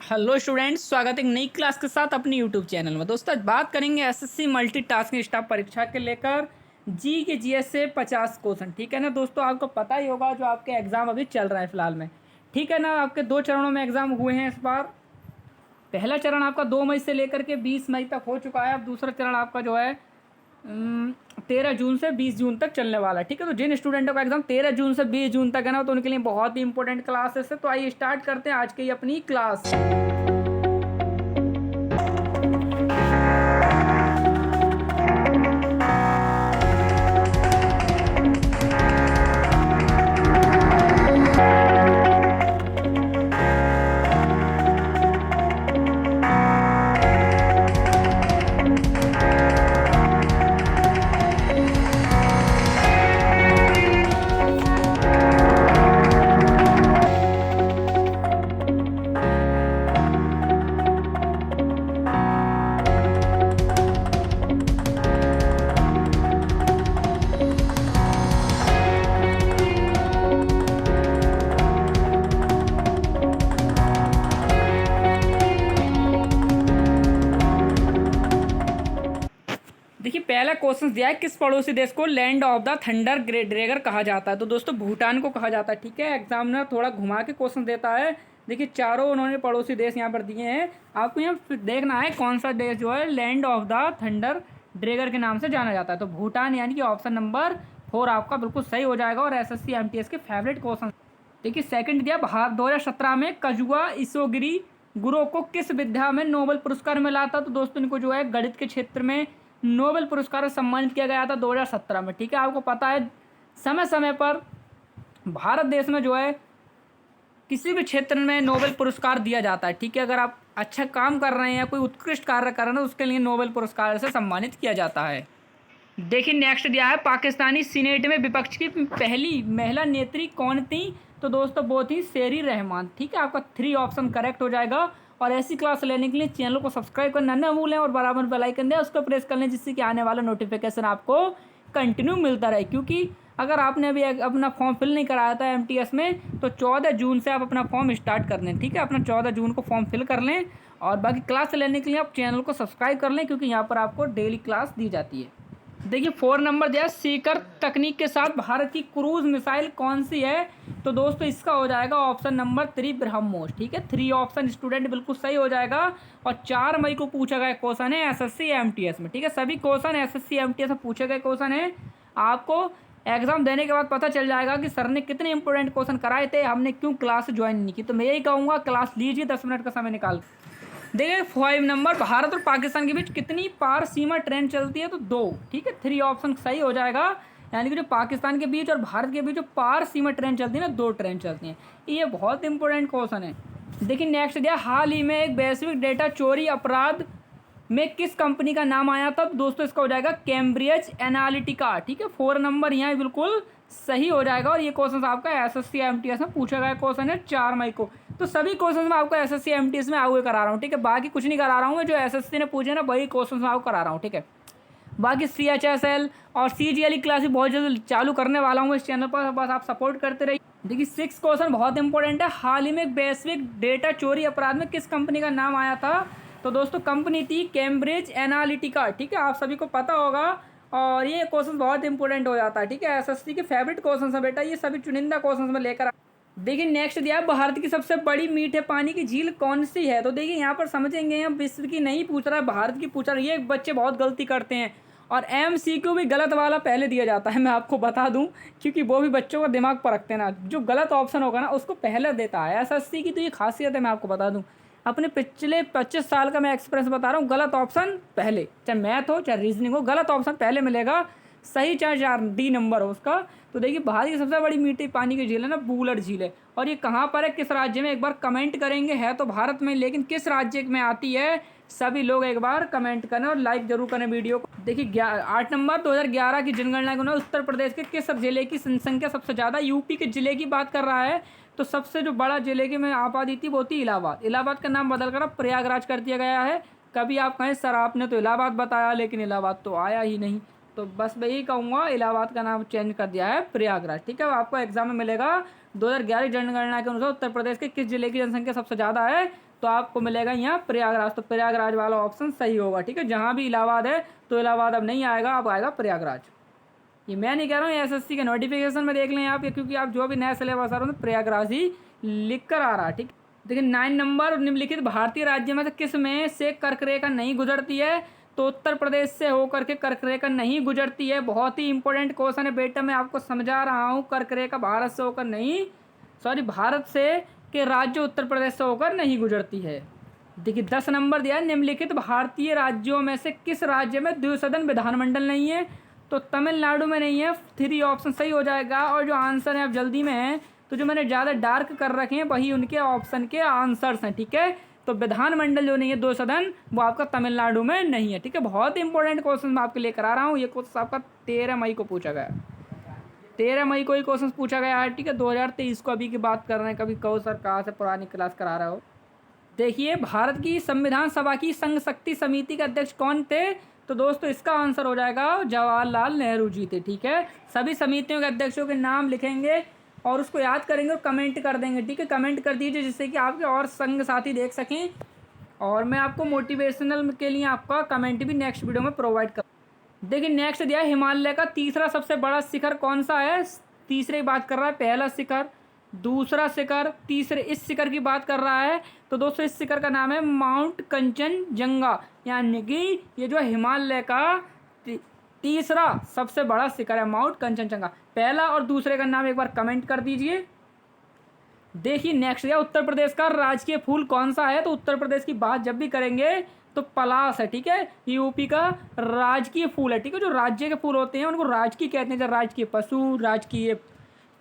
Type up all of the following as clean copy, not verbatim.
Hello students, स्वागत है एक नई क्लास के साथ अपनी यूट्यूब चैनल में। दोस्तों आज बात करेंगे एसएससी मल्टीटास्किंग स्टाफ परीक्षा के लेकर जी के जीएस से 50 क्वेश्चन। ठीक है ना दोस्तों, आपको पता ही होगा जो आपके एग्ज़ाम अभी चल रहा है फिलहाल में। ठीक है ना, आपके दो चरणों में एग्ज़ाम हुए हैं इस बार। पहला चरण आपका 2 मई से लेकर के 20 मई तक हो चुका है। अब दूसरा चरण आपका जो है 13 जून से 20 जून तक चलने वाला है। ठीक है, तो जिन स्टूडेंटों का एग्जाम 13 जून से 20 जून तक है ना, तो उनके लिए बहुत ही इंपॉर्टेंट क्लासेस है। तो आइए स्टार्ट करते हैं आज की अपनी क्लास। देखिए पहला क्वेश्चन दिया है, किस पड़ोसी देश को land of the thunder Drager कहा जाता है। तो दोस्तों भूटान को कहा जाता है। ठीक है, एग्जामिनर थोड़ा घुमा के क्वेश्चन देता है। देखिए चारों उन्होंने पड़ोसी देश यहाँ पर दिए हैं, आपको यहाँ देखना है कौन सा देश जो है land of the thunder Drager के नाम से जाना जाता है। तो भूटान, यानी कि ऑप्शन नंबर 4 आपका बिल्कुल सही हो जाएगा और एसएससी एमटीएस के फेवरेट क्वेश्चन। देखिए सेकंड दिया, भारत 2017 में कजुआ इसोगिरी गुरु को किस विद्या में नोबेल पुरस्कार मिला था। तो दोस्तों इनको जो है गणित के क्षेत्र में नोबेल पुरस्कार से सम्मानित किया गया था 2017 में। ठीक है, आपको पता है समय समय पर भारत देश में जो है किसी भी क्षेत्र में नोबेल पुरस्कार दिया जाता है। ठीक है, अगर आप अच्छा काम कर रहे हैं या कोई उत्कृष्ट कार्य कर रहे हैं तो उसके लिए नोबेल पुरस्कार से सम्मानित किया जाता है। देखिए नेक्स्ट दिया है, पाकिस्तानी सीनेट में विपक्ष की पहली महिला नेत्री कौन थी। तो दोस्तों वो थी शेरी रहमान। ठीक है, आपका 3 ऑप्शन करेक्ट हो जाएगा। और ऐसी क्लास लेने के लिए चैनल को सब्सक्राइब करना न भूलें और बराबर बेल आइकन दें, उसको प्रेस कर लें, जिससे कि आने वाला नोटिफिकेशन आपको कंटिन्यू मिलता रहे। क्योंकि अगर आपने अभी अपना फॉर्म फिल नहीं कराया था एमटीएस में, तो 14 जून से आप अपना फॉर्म स्टार्ट कर लें। ठीक है, अपना 14 जून को फॉर्म फिल कर लें और बाकी क्लास लेने के लिए आप चैनल को सब्सक्राइब कर लें, क्योंकि यहाँ पर आपको डेली क्लास दी जाती है। देखिए 4 नंबर दिया, सीकर तकनीक के साथ भारत की क्रूज मिसाइल कौन सी है। तो दोस्तों इसका हो जाएगा ऑप्शन नंबर 3 ब्रह्मोस। ठीक है, 3 ऑप्शन स्टूडेंट बिल्कुल सही हो जाएगा। और 4 मई को पूछा गया क्वेश्चन है एसएससी एमटीएस में। ठीक है, सभी क्वेश्चन एसएससी एमटीएस में पूछे गए क्वेश्चन है। आपको एग्जाम देने के बाद पता चल जाएगा कि सर ने कितने इंपॉर्टेंट क्वेश्चन कराए थे, हमने क्यों क्लास ज्वाइन नहीं की। तो मैं यही कहूँगा क्लास लीजिए 10 मिनट का समय निकाल। देखिए 5 नंबर, भारत और पाकिस्तान के बीच कितनी पार सीमा ट्रेन चलती है। तो 2। ठीक है, 3 ऑप्शन सही हो जाएगा। यानी कि जो पाकिस्तान के बीच और भारत के बीच जो पार सीमा ट्रेन चलती है ना, 2 ट्रेन चलती हैं। ये बहुत इंपॉर्टेंट क्वेश्चन है। देखिए नेक्स्ट दिया, हाल ही में एक वैश्विक डेटा चोरी अपराध में किस कंपनी का नाम आया था। दोस्तों इसका हो जाएगा कैम्ब्रिज एनालिटिका। ठीक है, 4 नंबर यहाँ बिल्कुल सही हो जाएगा। और ये क्वेश्चन आपका एसएससी एमटीएस में पूछा गया क्वेश्चन है 4 मई को। तो सभी क्वेश्चन मैं आपको एसएससी एमटीएस में आगे करा रहा हूँ। ठीक है, बाकी कुछ नहीं करा रहा हूँ मैं, जो एसएससी ने पूछे ना वही क्वेश्चन मैं आपको करा रहा हूँ। ठीक है, बाकी CHSL और CGL की क्लास भी बहुत जल्द चालू करने वाला हूँ इस चैनल पर, बस आप सपोर्ट करते रहिए। देखिए 6 क्वेश्चन बहुत इंपॉर्टेंट है, हाल ही में वैश्विक डेटा चोरी अपराध में किस कंपनी का नाम आया था। तो दोस्तों कंपनी थी कैम्ब्रिज एनालिटिका। ठीक है, आप सभी को पता होगा। और ये क्वेश्चन बहुत इंपॉर्टेंट हो जाता है। ठीक है, एसएससी के फेवरेट क्वेश्चन है बेटा, ये सभी चुनिंदा क्वेश्चन में लेकर। देखिए नेक्स्ट दिया है, भारत की सबसे बड़ी मीठे पानी की झील कौन सी है। तो देखिए यहाँ पर समझेंगे, हम विश्व की नहीं पूछ रहा है, भारत की पूछ रहा है। ये बच्चे बहुत गलती करते हैं और MCQ भी गलत वाला पहले दिया जाता है, मैं आपको बता दूं, क्योंकि वो भी बच्चों का दिमाग परखते हैं ना। जो गलत ऑप्शन होगा ना उसको पहले देता है। एसएससी की तो ये खासियत है, मैं आपको बता दूं। अपने पिछले 25 साल का मैं एक्सपीरियंस बता रहा हूँ, गलत ऑप्शन पहले, चाहे मैथ हो चाहे रीजनिंग हो, गलत ऑप्शन पहले मिलेगा। सही चाहे 4D नंबर हो उसका। तो देखिए भारत की सबसे बड़ी मीठी पानी की झील है ना, बूलर झील है। और ये कहाँ पर है, किस राज्य में, एक बार कमेंट करेंगे। है तो भारत में, लेकिन किस राज्य में आती है, सभी लोग एक बार कमेंट करें और लाइक जरूर करें वीडियो को। देखिए 8 नंबर, 2011 की जनगणना के अनुसार उत्तर प्रदेश के किस जिले की जनसंख्या सबसे ज़्यादा। यूपी के जिले की बात कर रहा है। तो सबसे जो बड़ा जिले की में आबादी थी वो थी इलाहाबाद। इलाहाबाद का नाम बदल कर अब प्रयागराज कर दिया गया है। कभी आप कहें सर आपने तो इलाहाबाद बताया, लेकिन इलाहाबाद तो आया ही नहीं। तो बस मैं यही कहूँगा, इलाहाबाद का नाम चेंज कर दिया है प्रयागराज। ठीक है, आपको एग्जाम में मिलेगा 2011 जनगणना के अनुसार उत्तर प्रदेश के किस जिले की जनसंख्या सबसे ज़्यादा है। तो आपको मिलेगा यहाँ प्रयागराज। तो प्रयागराज वाला ऑप्शन सही होगा, ठीक है। जहाँ भी इलाहाबाद है तो इलाहाबाद अब नहीं आएगा, अब आएगा प्रयागराज। ये मैं नहीं कह रहा हूँ, एसएससी के नोटिफिकेशन में देख लें आप, क्योंकि आप जो भी नया सिलेबस आ रहा है प्रयागराज ही लिख कर आ रहा है, ठीक। देखिए 9 नंबर, निम्नलिखित भारतीय राज्य में से किस में से कर्क रेखा नहीं गुजरती है? तो उत्तर प्रदेश से होकर के कर्क रेखा नहीं गुजरती है। बहुत ही इंपॉर्टेंट क्वेश्चन है बेटा, मैं आपको समझा रहा हूँ। कर्क रेखा भारत से होकर नहीं, सॉरी भारत से के राज्य उत्तर प्रदेश से होकर नहीं गुजरती है। देखिए 10 नंबर दिया है, निम्नलिखित भारतीय राज्यों में से किस राज्य में द्विसदन विधानमंडल नहीं है? तो तमिलनाडु में नहीं है। 3 ऑप्शन सही हो जाएगा। और जो आंसर है आप जल्दी में है, तो जो मैंने ज़्यादा डार्क कर रखे हैं वही उनके ऑप्शन के आंसर्स हैं, ठीक है। तो विधानमंडल जो नहीं है 2 सदन, वो आपका तमिलनाडु में नहीं है, ठीक है। बहुत इंपॉर्टेंट क्वेश्चन मैं आपके लेकर आ रहा हूँ। ये क्वेश्चन आपका 13 मई को पूछा गया, 13 मई को ही क्वेश्चन पूछा गया है, ठीक है। 2023 को अभी की बात कर रहे हैं, कभी कहो सर कहाँ से पुरानी क्लास करा रहे हो। देखिए भारत की संविधान सभा की संघ शक्ति समिति के अध्यक्ष कौन थे? तो दोस्तों इसका आंसर हो जाएगा जवाहरलाल नेहरू जी थे, ठीक है। सभी समितियों के अध्यक्षों के नाम लिखेंगे और उसको याद करेंगे और कमेंट कर देंगे, ठीक है। कमेंट कर दीजिए जिससे कि आपके और संग साथी देख सकें, और मैं आपको मोटिवेशनल के लिए आपका कमेंट भी नेक्स्ट वीडियो में प्रोवाइड कर। देखिए नेक्स्ट दिया, हिमालय का तीसरा सबसे बड़ा शिखर कौन सा है? तीसरे की बात कर रहा है, पहला शिखर, दूसरा शिखर, तीसरे इस शिखर की बात कर रहा है। तो दोस्तों इस शिखर का नाम है माउंट कंचनजंगा, यानी कि ये जो हिमालय का तीसरा सबसे बड़ा शिखर है माउंट कंचनजंगा। पहला और दूसरे का नाम एक बार कमेंट कर दीजिए। देखिए नेक्स्ट है, उत्तर प्रदेश का राजकीय फूल कौन सा है? तो उत्तर प्रदेश की बात जब भी करेंगे तो पलाश है, ठीक है। यूपी का राजकीय फूल है, ठीक है। जो राज्य के फूल होते हैं उनको राजकीय कहते हैं, जैसे राजकीय पशु, राजकीय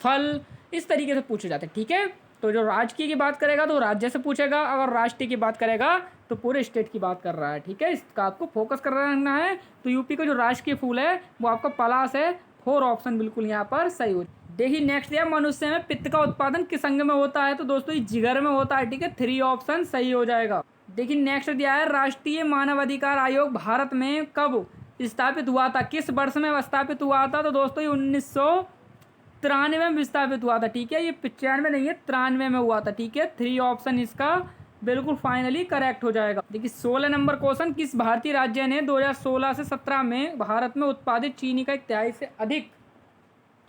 फल, इस तरीके से पूछे जाते हैं, ठीक है। तो जो राजकीय की बात करेगा तो राज्य से पूछेगा, अगर राष्ट्रीय की बात करेगा तो पूरे स्टेट की बात कर रहा है, ठीक है। इसका आपको फोकस कर रखना है। तो यूपी का जो राजकीय फूल है वो आपका पलाश है। 4 ऑप्शन बिल्कुल यहाँ पर सही हो। देखिए नेक्स्ट है, मनुष्य में पित्त का उत्पादन किस अंग में होता है? तो दोस्तों ये जिगर में होता है, ठीक है। 3 ऑप्शन सही हो जाएगा। देखिए नेक्स्ट दिया है, राष्ट्रीय मानवाधिकार आयोग भारत में कब स्थापित हुआ था? किस वर्ष में स्थापित हुआ था? तो दोस्तों ये 1993 में स्थापित हुआ था, ठीक है। ये 95 नहीं है, 93 में हुआ था, ठीक है। 3 ऑप्शन इसका बिल्कुल फाइनली करेक्ट हो जाएगा। देखिए 16 नंबर क्वेश्चन, किस भारतीय राज्य ने 2016 से 17 में भारत में उत्पादित चीनी का 1/3 से अधिक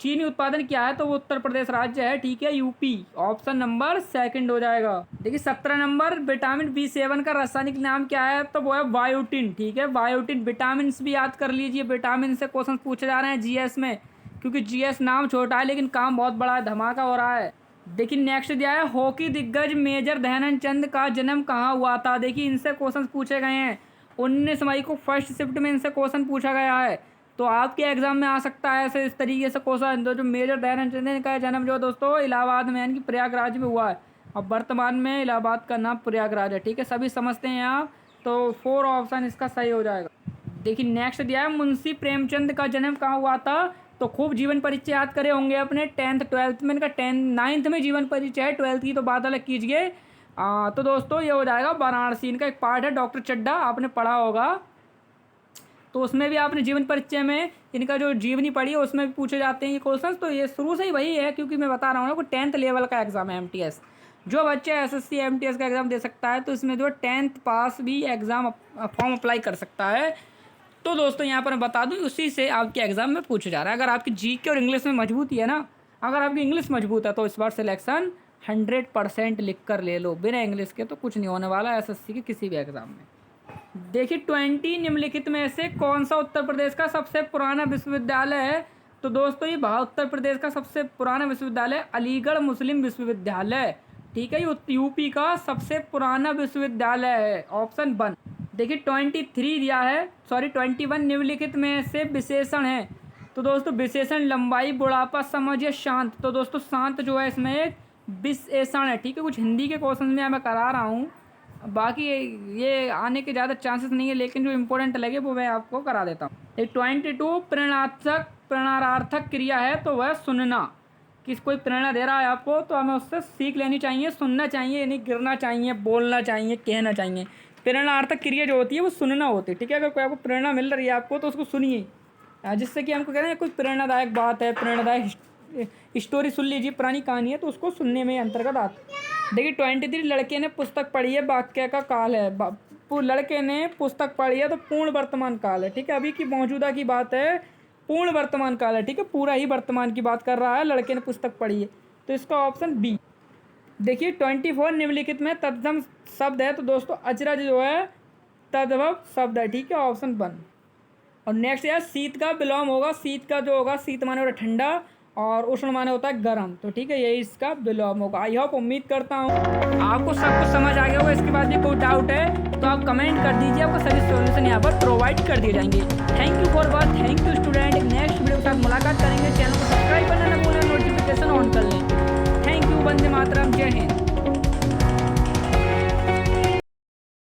चीनी उत्पादन किया है? तो वो उत्तर प्रदेश राज्य है, ठीक है, यूपी। ऑप्शन नंबर 2 हो जाएगा। देखिए 17 नंबर, विटामिन B7 का रासायनिक नाम क्या है? तो वो है बायोटिन, ठीक है। बायोटिन, विटामिन भी याद कर लीजिए, विटामिन से क्वेश्चन पूछे जा रहे हैं जीएस में, क्योंकि जीएस नाम छोटा है लेकिन काम बहुत बड़ा है, धमाका हो रहा है। देखिए नेक्स्ट दिया है, हॉकी दिग्गज मेजर ध्यानचंद का जन्म कहाँ हुआ था? देखिए इनसे क्वेश्चन पूछे गए हैं। 19 मई को फर्स्ट शिफ्ट में इनसे क्वेश्चन पूछा गया है, तो आपके एग्जाम में आ सकता है ऐसे इस तरीके से क्वेश्चन। जो मेजर ध्यानचंद का जन्म जो दोस्तों इलाहाबाद में यानी कि प्रयागराज में हुआ है। अब वर्तमान में इलाहाबाद का नाम प्रयागराज है, ठीक है। सभी समझते हैं आप, तो 4 ऑप्शन इसका सही हो जाएगा। देखिए नेक्स्ट दिया है, मुंशी प्रेमचंद का जन्म कहाँ हुआ था? तो खूब जीवन परिचय याद करे होंगे अपने 10th 12th में। इनका 9th में जीवन परिचय है, 12th की तो बात अलग कीजिए। तो दोस्तों ये हो जाएगा वाराणसी। इनका एक पार्ट है डॉक्टर चड्ढा, आपने पढ़ा होगा, तो उसमें भी आपने जीवन परिचय में इनका जो जीवनी पढ़ी है उसमें भी पूछे जाते हैं ये क्वेश्चन। तो ये शुरू से ही वही है, क्योंकि मैं बता रहा हूँ ना कि 10th लेवल का एग्जाम है MTS। जो बच्चा SSC MTS का एग्ज़ाम दे सकता है तो इसमें जो 10th पास भी एग्ज़ाम फॉर्म अप्लाई कर सकता है। तो दोस्तों यहाँ पर मैं बता दूँ, उसी से आपके एग्ज़ाम में पूछा जा रहा है। अगर आपकी GK और इंग्लिश में मजबूती है ना, अगर आपकी इंग्लिश मजबूत है तो इस बार सिलेक्शन 100% लिख कर ले लो। बिना इंग्लिश के तो कुछ नहीं होने वाला SSC के किसी भी एग्ज़ाम में। देखिए 20 निम्नलिखित में से कौन सा उत्तर प्रदेश का सबसे पुराना विश्वविद्यालय है? तो दोस्तों ये उत्तर प्रदेश का सबसे पुराना विश्वविद्यालय अलीगढ़ मुस्लिम विश्वविद्यालय, ठीक है। ये यूपी का सबसे पुराना विश्वविद्यालय है, ऑप्शन 1। देखिए 23 दिया है, सॉरी 21 निम्नलिखित में से विशेषण है। तो दोस्तों विशेषण लंबाई, बुढ़ापा, समझ या शांत। तो दोस्तों शांत जो है इसमें एक विशेषण है, ठीक है। कुछ हिंदी के क्वेश्चन में मैं करा रहा हूँ, बाकी ये आने के ज़्यादा चांसेस नहीं है, लेकिन जो इम्पोर्टेंट लगे वो मैं आपको करा देता हूँ। एक 22 प्रेरणार्थक क्रिया है, तो वह सुनना। किस कोई प्रेरणा दे रहा है आपको तो हमें उससे सीख लेनी चाहिए, सुनना चाहिए, यानी गिरना चाहिए, बोलना चाहिए, कहना चाहिए। प्रेरणार्थक क्रिया जो होती है वो सुनना होती है, ठीक है। अगर कोई आपको प्रेरणा मिल रही है आपको तो उसको सुनिए, जिससे कि हमको कह रहे हैं कोई प्रेरणादायक बात है, प्रेरणादायक स्टोरी सुन लीजिए, पुरानी कहानी है, तो उसको सुनने में अंतर्गत आता है। देखिए 23 लड़के ने पुस्तक पढ़ी है, वाक्य का काल है। लड़के ने पुस्तक पढ़ी है तो पूर्ण वर्तमान काल है, ठीक है। अभी की मौजूदा की बात है, पूर्ण वर्तमान काल है, ठीक है। पूरा ही वर्तमान की बात कर रहा है, लड़के ने पुस्तक पढ़ी है, तो इसका ऑप्शन बी। देखिए 24 निम्नलिखित में तत्सम शब्द है, तो दोस्तों अचरज जो है तद्भव शब्द है, ठीक है, ऑप्शन 1। और नेक्स्ट यार शीत का विलोम होगा, शीत का जो होगा, शीत माने होता है ठंडा और उष्ण माने होता है गर्म, तो ठीक है यही इसका विलोम होगा। आई होप, उम्मीद करता हूँ आपको सब कुछ समझ आ गया होगा। इसके बाद भी कोई डाउट है तो आप कमेंट कर दीजिए, आपको सभी सॉल्यूशन यहाँ पर प्रोवाइड कर दिए जाएंगे। Thank you for watch, thank you student. Next video के साथ मुलाकात करेंगे। चैनल को सब्सक्राइब करना ना भूलें, नोटिफिकेशन ऑन कर लें। थैंक यू, वंदे मातरम, जय हिंद।